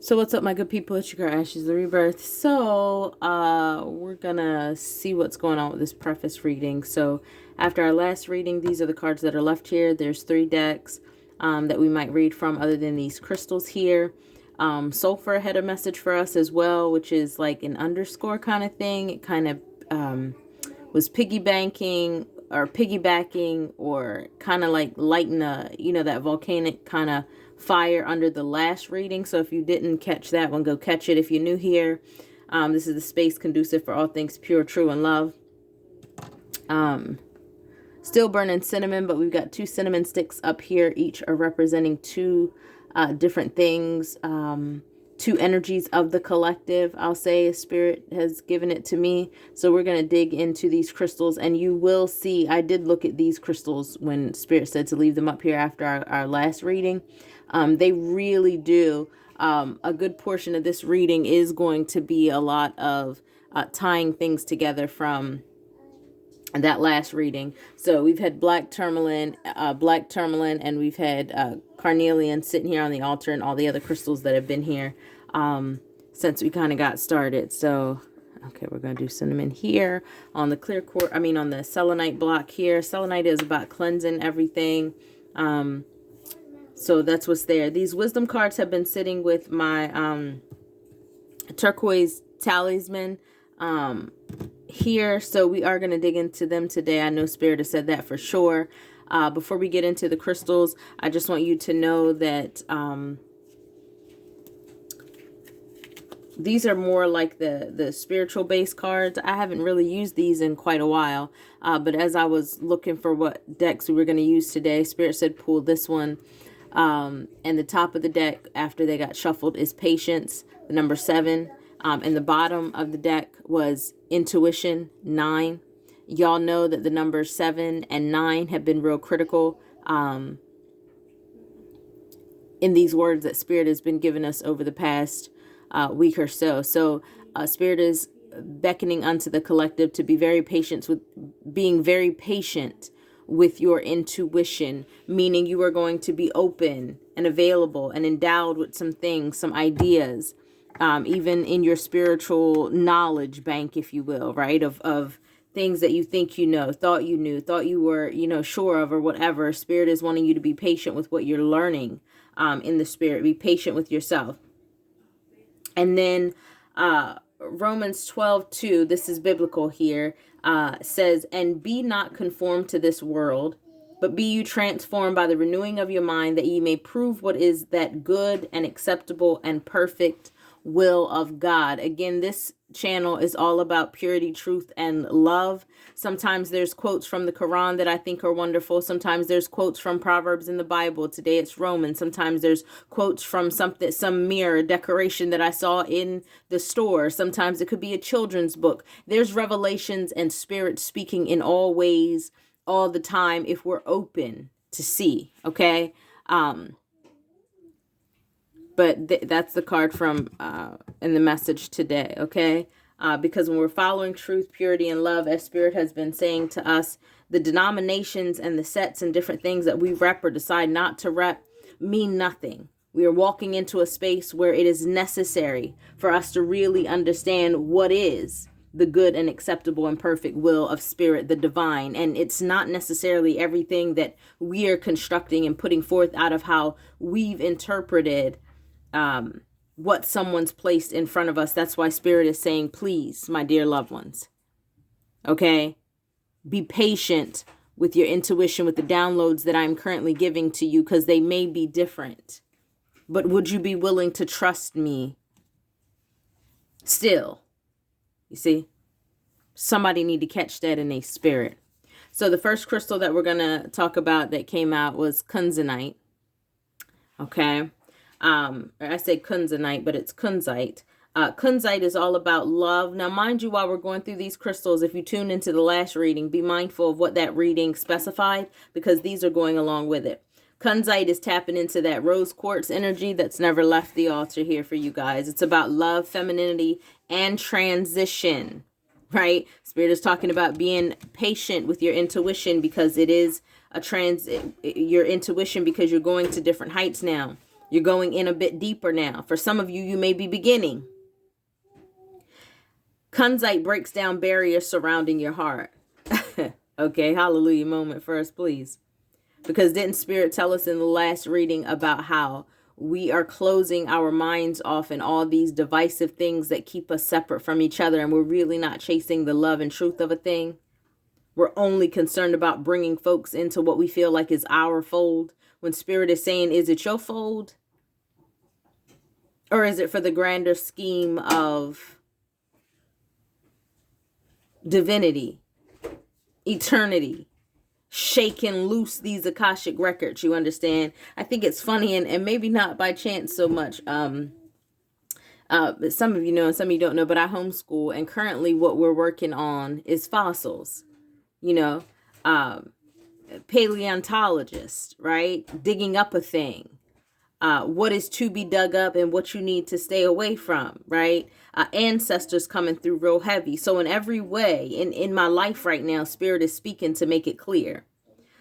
So what's up, my good people? It's your girl, Ash'iz Tha Rebirth. So, we're gonna see what's going on with this preface reading. So, after our last reading, these are the cards that are left here. There's 3 decks that we might read from other than these crystals here. Sulfur had a message for us as well, which is like an underscore kind of thing. It kind of was piggybacking or kind of like lighting that volcanic kind of fire under the last reading. So if you didn't catch that one, go catch it. If you're new here, this is the space conducive for all things pure, true, and love. Still burning cinnamon, but we've got 2 cinnamon sticks up here. Each are representing 2 different things, 2 energies of the collective. I'll say Spirit has given it to me. So we're going to dig into these crystals, and you will see, I did look at these crystals when Spirit said to leave them up here after our last reading. They really do. A good portion of this reading is going to be a lot of tying things together from that last reading. So we've had black tourmaline, and we've had carnelian sitting here on the altar, and all the other crystals that have been here since we kind of got started. So okay, we're going to do cinnamon here on the clear quartz, on the selenite block here. Selenite is about cleansing everything. So that's what's there. These wisdom cards have been sitting with my turquoise talisman here. So we are going to dig into them today. I know Spirit has said that for sure. Before we get into the crystals, I just want you to know that these are more like the spiritual based cards. I haven't really used these in quite a while. But as I was looking for what decks we were going to use today, Spirit said pull this one. And the top of the deck after they got shuffled is patience, the number 7. And the bottom of the deck was intuition, 9. Y'all know that the numbers 7 and 9 have been real critical in these words that Spirit has been giving us over the past week or so. So Spirit is beckoning unto the collective to be very patient with your intuition, meaning you are going to be open and available and endowed with some things, some ideas, even in your spiritual knowledge bank, if you will, right? Of things that you think you know, thought you knew, thought you were, sure of, or whatever. Spirit is wanting you to be patient with what you're learning in the Spirit. Be patient with yourself. And then Romans 12:2, this is biblical here, says, and be not conformed to this world, but be you transformed by the renewing of your mind, that ye may prove what is that good and acceptable and perfect will of God. Again, this channel is all about purity, truth, and love. Sometimes there's quotes from the Quran that I think are wonderful. Sometimes there's quotes from Proverbs in the Bible. Today it's Romans. Sometimes there's quotes from some mirror decoration that I saw in the store. Sometimes it could be a children's book. There's revelations and Spirit speaking in all ways, all the time, if we're open to see. Okay. But that's the card from in the message today, okay? Because when we're following truth, purity, and love, as Spirit has been saying to us, the denominations and the sets and different things that we rep or decide not to rep mean nothing. We are walking into a space where it is necessary for us to really understand what is the good and acceptable and perfect will of Spirit, the divine. And it's not necessarily everything that we are constructing and putting forth out of how we've interpreted what someone's placed in front of us. That's why Spirit is saying, please, my dear loved ones, okay, be patient with your intuition, with the downloads that I'm currently giving to you, because they may be different. But would you be willing to trust me still? You see, somebody need to catch that in a spirit. So the first crystal that we're going to talk about that came out was kunzite. Okay. I say kunzite, but it's kunzite. Kunzite is all about love. Now, mind you, while we're going through these crystals, if you tuned into the last reading, be mindful of what that reading specified, because these are going along with it. Kunzite is tapping into that rose quartz energy that's never left the altar here for you guys. It's about love, femininity, and transition, right? Spirit is talking about being patient with your intuition, because it is your intuition, because you're going to different heights now. You're going in a bit deeper now. For some of you, you may be beginning. Kunzite breaks down barriers surrounding your heart. Okay, hallelujah moment first, please. Because didn't Spirit tell us in the last reading about how we are closing our minds off and all these divisive things that keep us separate from each other, and we're really not chasing the love and truth of a thing? We're only concerned about bringing folks into what we feel like is our fold, when Spirit is saying, is it your fold? Or is it for the grander scheme of divinity, eternity, shaking loose these Akashic records, you understand? I think it's funny, and maybe not by chance so much. Some of you know and some of you don't know, but I homeschool, and currently what we're working on is fossils, you know, paleontologist, right? Digging up a thing. What is to be dug up and what you need to stay away from, right? Ancestors coming through real heavy. So in every way, in my life right now, Spirit is speaking to make it clear.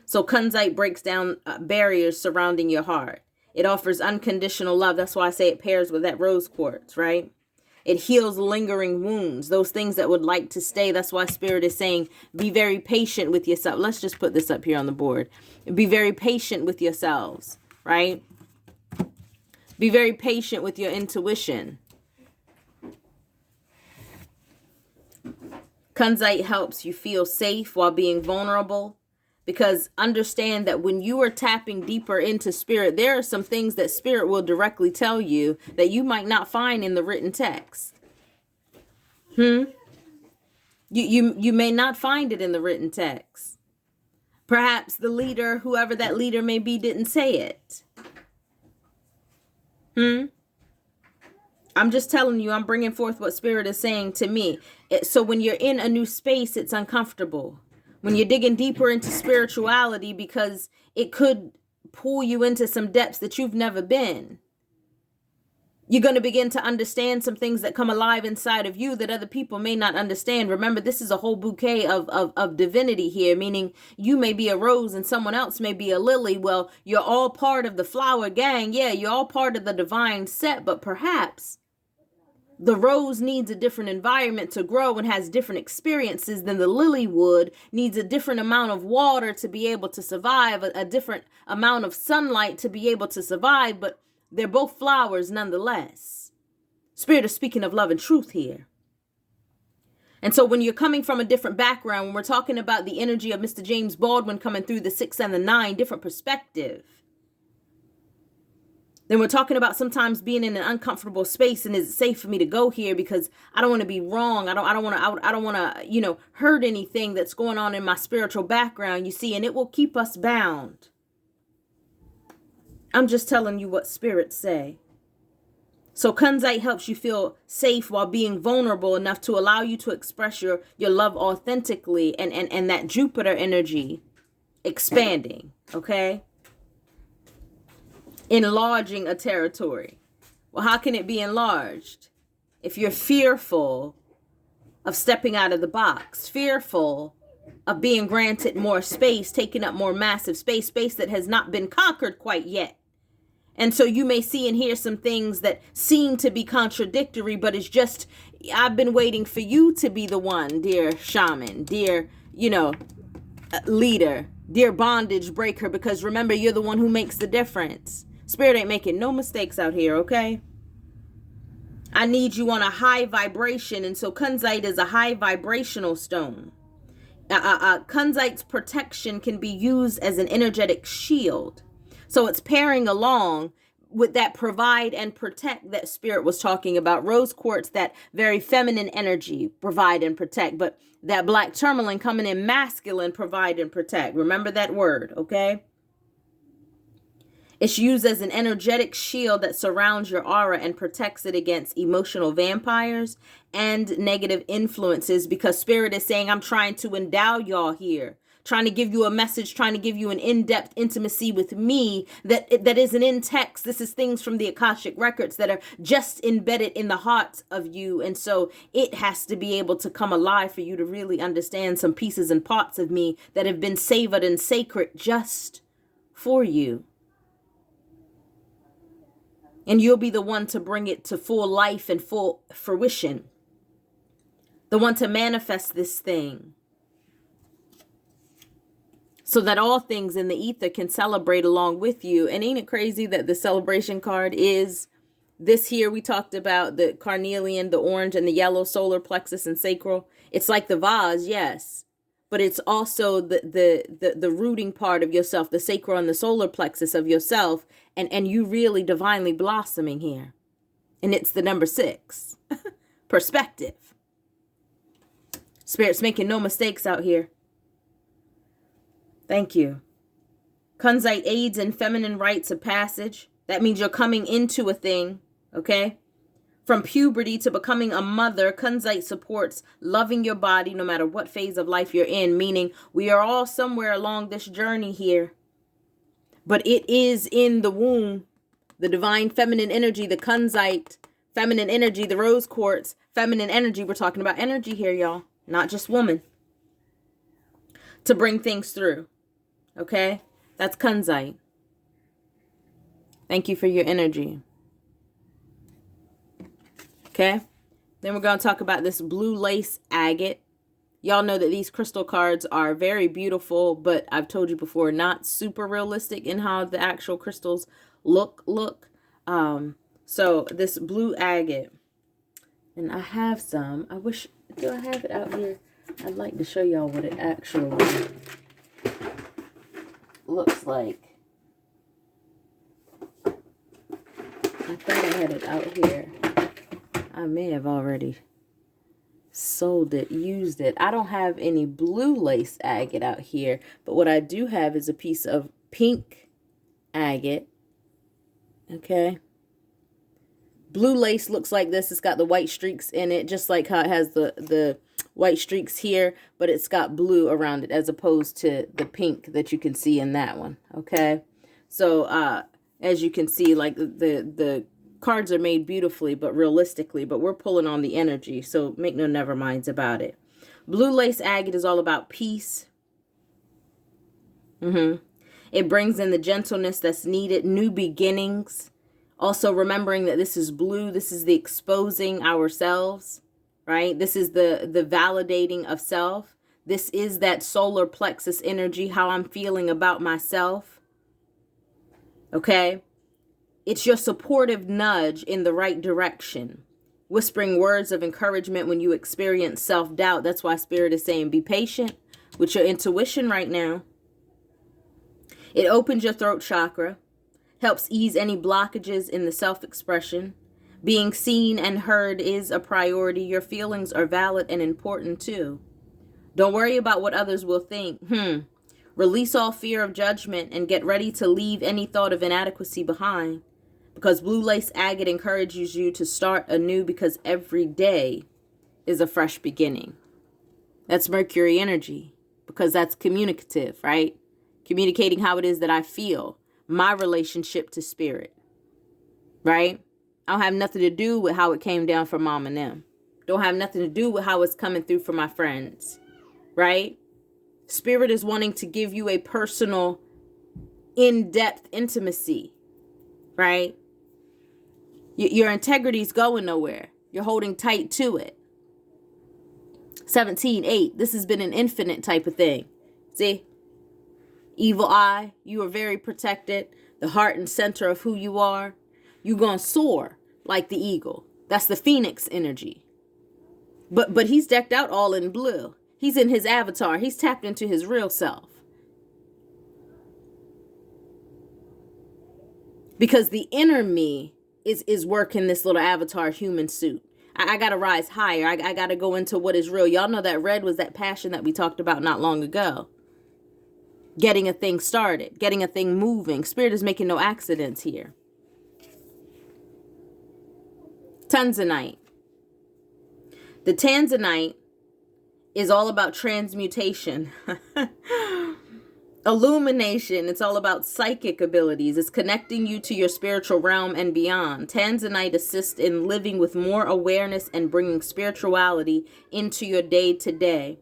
So Kunzite breaks down barriers surrounding your heart. It offers unconditional love. That's why I say it pairs with that rose quartz, right? It heals lingering wounds, those things that would like to stay. That's why Spirit is saying, be very patient with yourself. Let's just put this up here on the board. Be very patient with yourselves, right? Be very patient with your intuition. Kunzite helps you feel safe while being vulnerable, because understand that when you are tapping deeper into Spirit, there are some things that Spirit will directly tell you that you might not find in the written text. You may not find it in the written text. Perhaps the leader, whoever that leader may be, didn't say it. I'm just telling you, I'm bringing forth what Spirit is saying to me. So when you're in a new space, it's uncomfortable. When you're digging deeper into spirituality, because it could pull you into some depths that you've never been. You're going to begin to understand some things that come alive inside of you that other people may not understand. Remember, this is a whole bouquet of divinity here, meaning you may be a rose and someone else may be a lily. Well, you're all part of the flower gang. Yeah, you're all part of the divine set, but perhaps the rose needs a different environment to grow and has different experiences than the lily would, needs a different amount of water to be able to survive, a different amount of sunlight to be able to survive, but they're both flowers nonetheless. Spirit is speaking of love and truth here. And so when you're coming from a different background, when we're talking about the energy of Mr. James Baldwin coming through the 6 and the 9, different perspective. Then we're talking about sometimes being in an uncomfortable space, and is it safe for me to go here because I don't want to be wrong. I don't want to, hurt anything that's going on in my spiritual background, you see, and it will keep us bound. I'm just telling you what spirits say. So Kunzite helps you feel safe while being vulnerable enough to allow you to express your love authentically, and that Jupiter energy expanding, okay? Enlarging a territory. Well, how can it be enlarged? If you're fearful of stepping out of the box, fearful of being granted more space, taking up more massive space that has not been conquered quite yet. And so you may see and hear some things that seem to be contradictory, but it's just, I've been waiting for you to be the one, dear shaman, dear, leader, dear bondage breaker, because remember, you're the one who makes the difference. Spirit ain't making no mistakes out here, okay? I need you on a high vibration, and so Kunzite is a high vibrational stone. Kunzite's protection can be used as an energetic shield. So it's pairing along with that provide and protect that Spirit was talking about. Rose quartz, that very feminine energy, provide and protect. But that black tourmaline coming in masculine, provide and protect. Remember that word, okay? It's used as an energetic shield that surrounds your aura and protects it against emotional vampires and negative influences, because Spirit is saying, I'm trying to endow y'all here. Trying to give you a message, trying to give you an in-depth intimacy with me that isn't in text. This is things from the Akashic records that are just embedded in the hearts of you. And so it has to be able to come alive for you to really understand some pieces and parts of me that have been savored and sacred just for you. And you'll be the one to bring it to full life and full fruition. The one to manifest this thing. So that all things in the ether can celebrate along with you. And ain't it crazy that the celebration card is this here? We talked about the carnelian, the orange and the yellow, solar plexus and sacral. It's like the vase, yes. But it's also the rooting part of yourself, the sacral and the solar plexus of yourself. And you really divinely blossoming here. And it's the number 6. Perspective. Spirit's making no mistakes out here. Thank you. Kunzite aids in feminine rites of passage. That means you're coming into a thing, okay? From puberty to becoming a mother, Kunzite supports loving your body no matter what phase of life you're in, meaning we are all somewhere along this journey here. But it is in the womb, the divine feminine energy, the Kunzite feminine energy, the rose quartz, feminine energy. We're talking about energy here, y'all, not just woman. To bring things through. Okay? That's Kunzite. Thank you for your energy. Okay? Then we're going to talk about this blue lace agate. Y'all know that these crystal cards are very beautiful, but I've told you before, not super realistic in how the actual crystals look. So this blue agate, and I have some. I wish, do I have it out here? I'd like to show y'all what it actually looks like. I thought I had it out here. I may have already sold it, used it. I don't have any blue lace agate out here, but what I do have is a piece of pink agate. Okay. Blue lace looks like this. It's got the white streaks in it, just like how it has the white streaks here, but it's got blue around it as opposed to the pink that you can see in that one. Okay. So, as you can see, like the cards are made beautifully, but realistically, but we're pulling on the energy. So make no never minds about it. Blue lace agate is all about peace. It brings in the gentleness that's needed, new beginnings. Also remembering that this is blue. This is the exposing ourselves, right? This is the validating of self. This is that solar plexus energy, how I'm feeling about myself. Okay? It's your supportive nudge in the right direction. Whispering words of encouragement when you experience self-doubt. That's why Spirit is saying be patient with your intuition right now. It opens your throat chakra. Helps ease any blockages in the self-expression. Being seen and heard is a priority. Your feelings are valid and important too. Don't worry about what others will think. Release all fear of judgment and get ready to leave any thought of inadequacy behind. Because blue lace agate encourages you to start anew because every day is a fresh beginning. That's Mercury energy because that's communicative, right? Communicating how it is that I feel. My relationship to spirit, right? I don't have nothing to do with how it came down for mom and them. Don't have nothing to do with how it's coming through for my friends, right? Spirit is wanting to give you a personal, in-depth intimacy, right? Your integrity is going nowhere. You're holding tight to it. 17:8. This has been an infinite type of thing. See? Evil eye, you are very protected. The heart and center of who you are. You're going to soar like the eagle. That's the phoenix energy. But he's decked out all in blue. He's in his avatar. He's tapped into his real self. Because the inner me is working this little avatar human suit. I got to rise higher. I got to go into what is real. Y'all know that red was that passion that we talked about not long ago. Getting a thing started, getting a thing moving. Spirit is making no accidents here. Tanzanite. The Tanzanite is all about transmutation. Illumination. It's all about psychic abilities. It's connecting you to your spiritual realm and beyond. Tanzanite assists in living with more awareness and bringing spirituality into your day-to-day.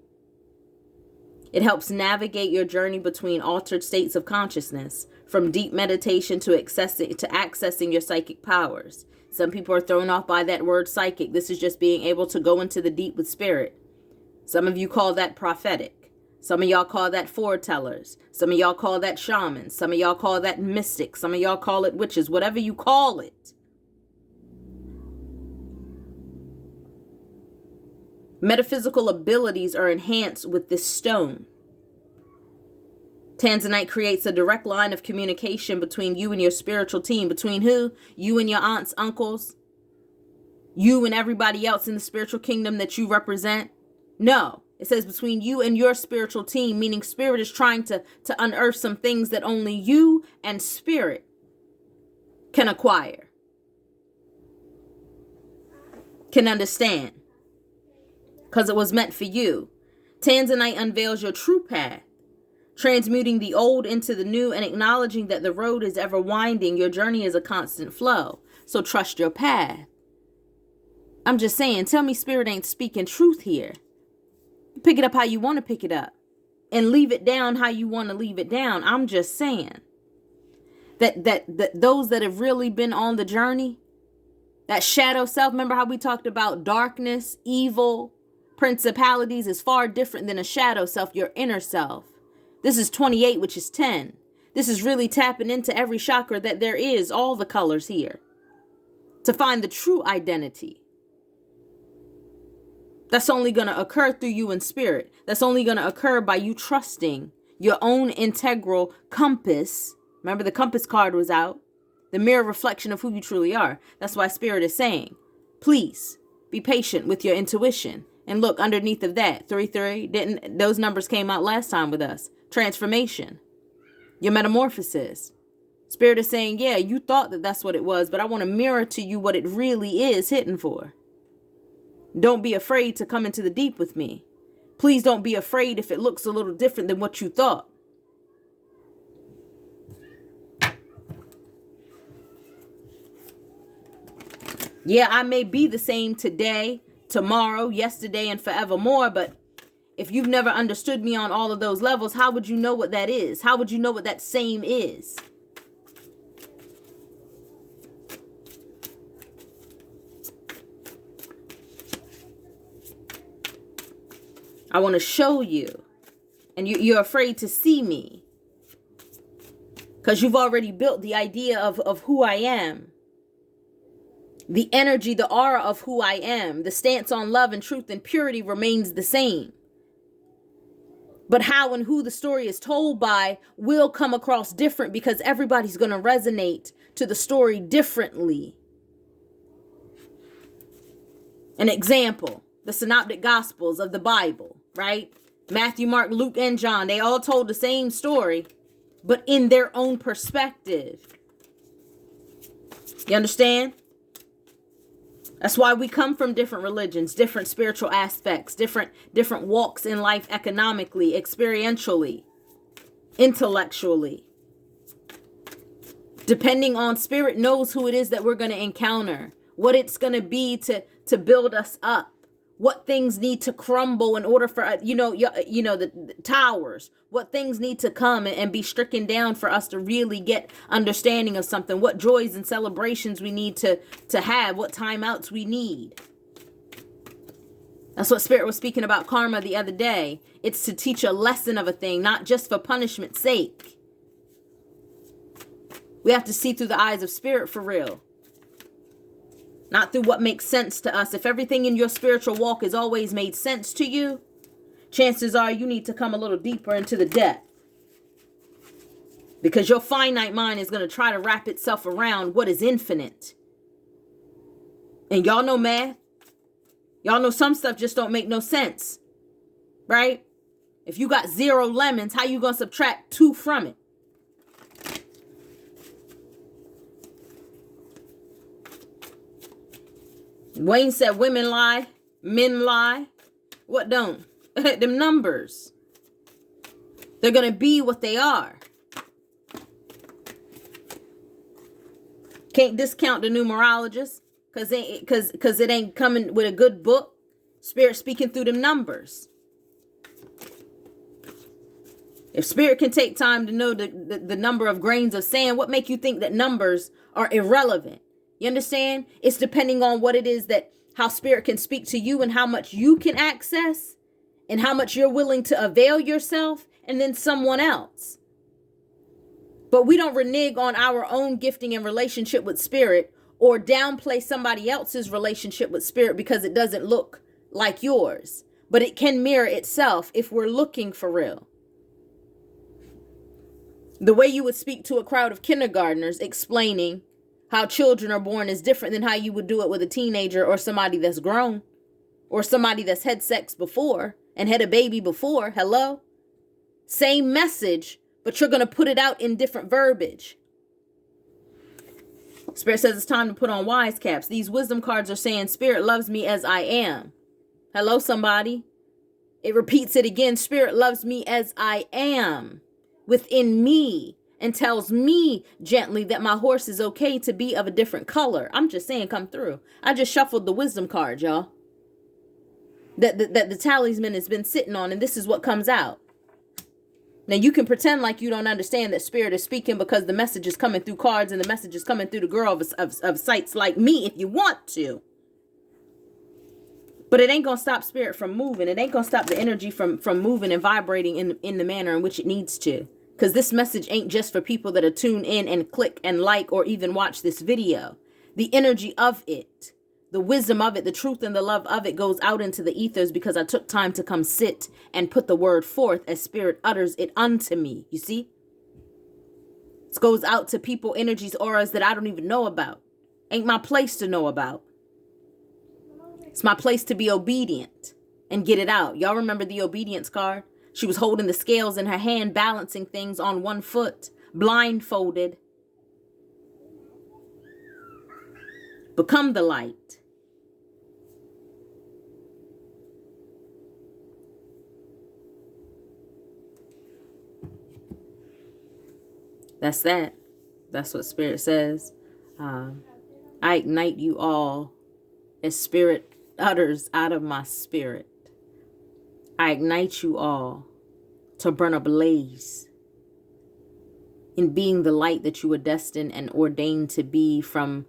It helps navigate your journey between altered states of consciousness, from deep meditation to accessing your psychic powers. Some people are thrown off by that word psychic. This is just being able to go into the deep with spirit. Some of you call that prophetic. Some of y'all call that foretellers. Some of y'all call that shamans. Some of y'all call that mystics. Some of y'all call it witches. Whatever you call it. Metaphysical abilities are enhanced with this stone. Tanzanite creates a direct line of communication between you and your spiritual team. Between who? You and your aunts, uncles. You and everybody else in the spiritual kingdom that you represent. No, it says between you and your spiritual team, meaning spirit is trying to unearth some things that only you and spirit can acquire, can understand, because it was meant for you. Tanzanite unveils your true path, transmuting the old into the new and acknowledging that the road is ever winding. Your journey is a constant flow. So trust your path. I'm just saying, tell me spirit ain't speaking truth here. Pick it up how you want to pick it up and leave it down how you want to leave it down. I'm just saying that those that have really been on the journey, that shadow self, remember how we talked about darkness, evil, principalities is far different than a shadow self, your inner self. This is 28, which is 10. This is really tapping into every chakra that there is, all the colors here, to find the true identity. That's only going to occur through you in spirit. That's only going to occur by you trusting your own integral compass. Remember, the compass card was out. The mirror reflection of who you truly are. That's why spirit is saying, please be patient with your intuition. And look, underneath of that, 3-3, those numbers came out last time with us. Transformation. Your metamorphosis. Spirit is saying, yeah, you thought that that's what it was, but I want to mirror to you what it really is hidden for. Don't be afraid to come into the deep with me. Please don't be afraid if it looks a little different than what you thought. Yeah, I may be the same today, tomorrow, yesterday, and forevermore, but if you've never understood me on all of those levels, how would you know what that is? How would you know what that same is? I want to show you, and you're afraid to see me because you've already built the idea of who I am. The energy, the aura of who I am, the stance on love and truth and purity remains the same. But how and who the story is told by will come across different because everybody's going to resonate to the story differently. An example, the synoptic gospels of the Bible, right? Matthew, Mark, Luke, and John, they all told the same story, but in their own perspective. You understand? That's why we come from different religions, different spiritual aspects, different walks in life economically, experientially, intellectually. Depending on spirit knows who it is that we're going to encounter, what it's going to be to build us up, what things need to crumble in order for, the towers, what things need to come and be stricken down for us to really get understanding of something, what joys and celebrations we need to have, what timeouts we need. That's what Spirit was speaking about karma the other day. It's to teach a lesson of a thing, not just for punishment's sake. We have to see through the eyes of Spirit for real. Not through what makes sense to us. If everything in your spiritual walk has always made sense to you, chances are you need to come a little deeper into the depth. Because your finite mind is going to try to wrap itself around what is infinite. And y'all know math. Y'all know some stuff just don't make no sense. Right? If you got 0 lemons, how you going to subtract 2 from it? Wayne said women lie, men lie. What don't? Them numbers. They're going to be what they are. Can't discount the numerologist because it ain't coming with a good book. Spirit speaking through them numbers. If spirit can take time to know the number of grains of sand, what make you think that numbers are irrelevant? You understand? It's depending on what it is that how spirit can speak to you and how much you can access and how much you're willing to avail yourself and then someone else. But we don't renege on our own gifting and relationship with spirit or downplay somebody else's relationship with spirit because it doesn't look like yours. But it can mirror itself if we're looking for real. The way you would speak to a crowd of kindergartners explaining how children are born is different than how you would do it with a teenager or somebody that's grown or somebody that's had sex before and had a baby before. Hello? Same message, but you're going to put it out in different verbiage. Spirit says it's time to put on wise caps. These wisdom cards are saying Spirit loves me as I am. Hello, somebody. It repeats it again. Spirit loves me as I am within me and tells me gently that my horse is okay to be of a different color. I'm just saying, come through. I just shuffled the wisdom card, y'all. That the talisman has been sitting on, and this is what comes out. Now, you can pretend like you don't understand that spirit is speaking because the message is coming through cards and the message is coming through the girl of sites like me if you want to. But it ain't going to stop spirit from moving. It ain't going to stop the energy from moving and vibrating in the manner in which it needs to. Because this message ain't just for people that are tuned in and click and like or even watch this video. The energy of it, the wisdom of it, the truth and the love of it goes out into the ethers because I took time to come sit and put the word forth as spirit utters it unto me. You see? It goes out to people, energies, auras that I don't even know about. Ain't my place to know about. It's my place to be obedient and get it out. Y'all remember the obedience card? She was holding the scales in her hand, balancing things on one foot, blindfolded. Become the light. That's that. That's what Spirit says. I ignite you all as Spirit utters out of my spirit. I ignite you all to burn a blaze in being the light that you were destined and ordained to be from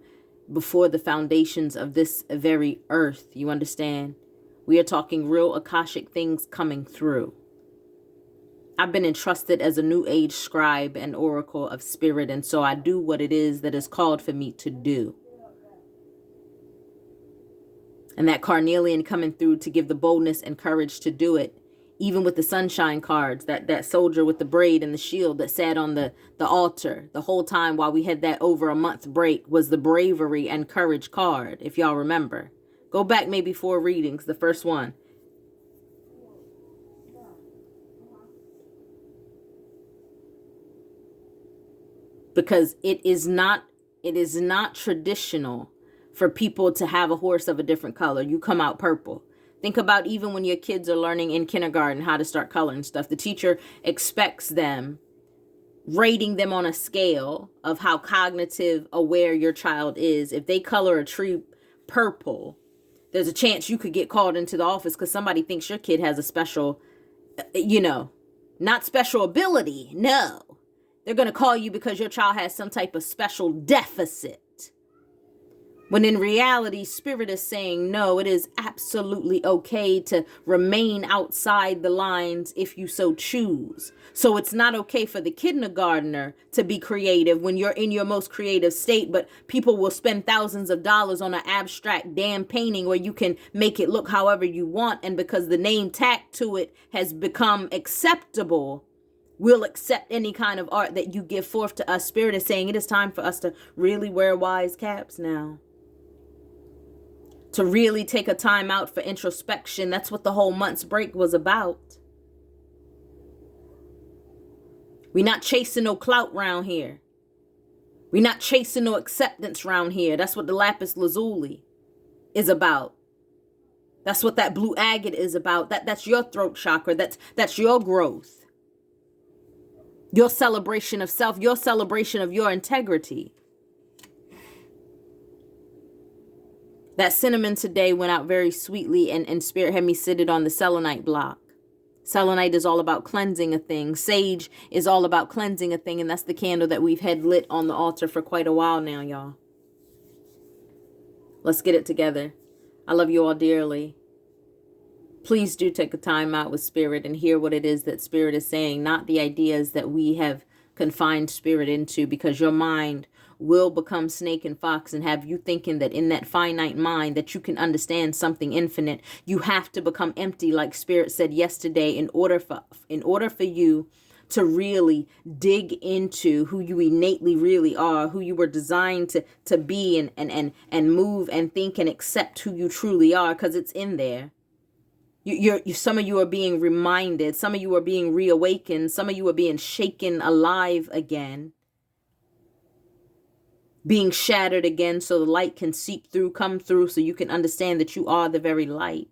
before the foundations of this very earth. You understand? We are talking real Akashic things coming through. I've been entrusted as a new age scribe and oracle of spirit, and so I do what it is that is called for me to do. And that carnelian coming through to give the boldness and courage to do it. Even with the sunshine cards, that soldier with the braid and the shield that sat on the altar the whole time while we had that over a month break was the bravery and courage card, if y'all remember. Go back maybe 4 readings, the first one. Because it is not traditional for people to have a horse of a different color. You come out purple. Think about even when your kids are learning in kindergarten how to start coloring stuff. The teacher expects them, rating them on a scale of how cognitive aware your child is. If they color a tree purple, there's a chance you could get called into the office because somebody thinks your kid has a special, not special ability. No. They're going to call you because your child has some type of special deficit. When in reality, Spirit is saying, no, it is absolutely okay to remain outside the lines if you so choose. So it's not okay for the kindergartner to be creative when you're in your most creative state, but people will spend thousands of dollars on an abstract damn painting where you can make it look however you want. And because the name tacked to it has become acceptable, we'll accept any kind of art that you give forth to us. Spirit is saying it is time for us to really wear wise caps now. To really take a time out for introspection. That's what the whole month's break was about. We're not chasing no clout round here. We're not chasing no acceptance round here. That's what the lapis lazuli is about. That's what that blue agate is about. That's your throat chakra. That's your growth. Your celebration of self. Your celebration of your integrity. That cinnamon today went out very sweetly, and Spirit had me sit it on the selenite block. Selenite is all about cleansing a thing. Sage is all about cleansing a thing. And that's the candle that we've had lit on the altar for quite a while now, y'all. Let's get it together. I love you all dearly. Please do take a time out with Spirit and hear what it is that Spirit is saying, not the ideas that we have confined Spirit into, because your mind will become snake and fox and have you thinking that in that finite mind that you can understand something infinite. You have to become empty, like Spirit said yesterday, in order for you to really dig into who you innately really are, who you were designed to be and move and think and accept who you truly are, because it's in there. Some of you are being reminded, some of you are being reawakened, some of you are being shaken alive again, being shattered again so the light can seep through, come through, so you can understand that you are the very light.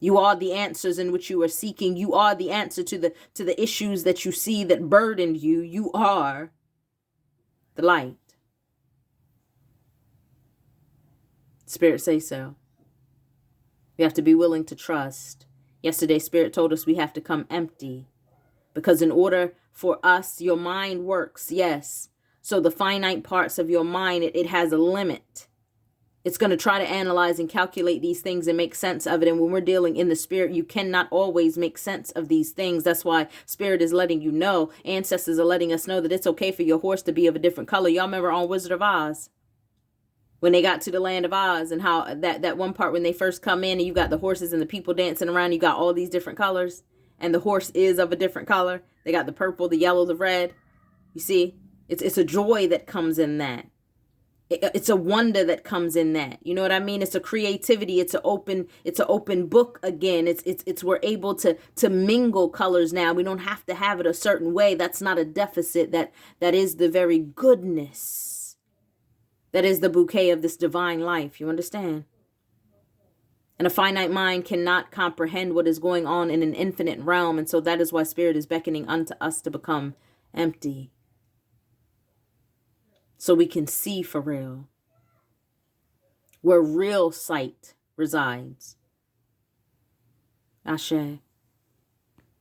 You are the answers in which you are seeking. You are the answer to the issues that you see that burdened you. You are the light. Spirit say so. We have to be willing to trust. Yesterday, Spirit told us we have to come empty. Because in order for us, your mind works, yes. So the finite parts of your mind, it has a limit. It's going to try to analyze and calculate these things and make sense of it. And when we're dealing in the Spirit, you cannot always make sense of these things. That's why Spirit is letting you know. Ancestors are letting us know that it's okay for your horse to be of a different color. Y'all remember on Wizard of Oz? When they got to the land of Oz, and how that one part when they first come in and you got the horses and the people dancing around, you got all these different colors, and the horse is of a different color. They got the purple, the yellow, the red. You see, it's a joy that comes in that. It's a wonder that comes in that. You know what I mean? It's a creativity. It's an open book again. It's we're able to mingle colors now. We don't have to have it a certain way. That's not a deficit. That is the very goodness. That is the bouquet of this divine life. You understand? And a finite mind cannot comprehend what is going on in an infinite realm. And so that is why Spirit is beckoning unto us to become empty. So we can see for real. Where real sight resides. Ashe.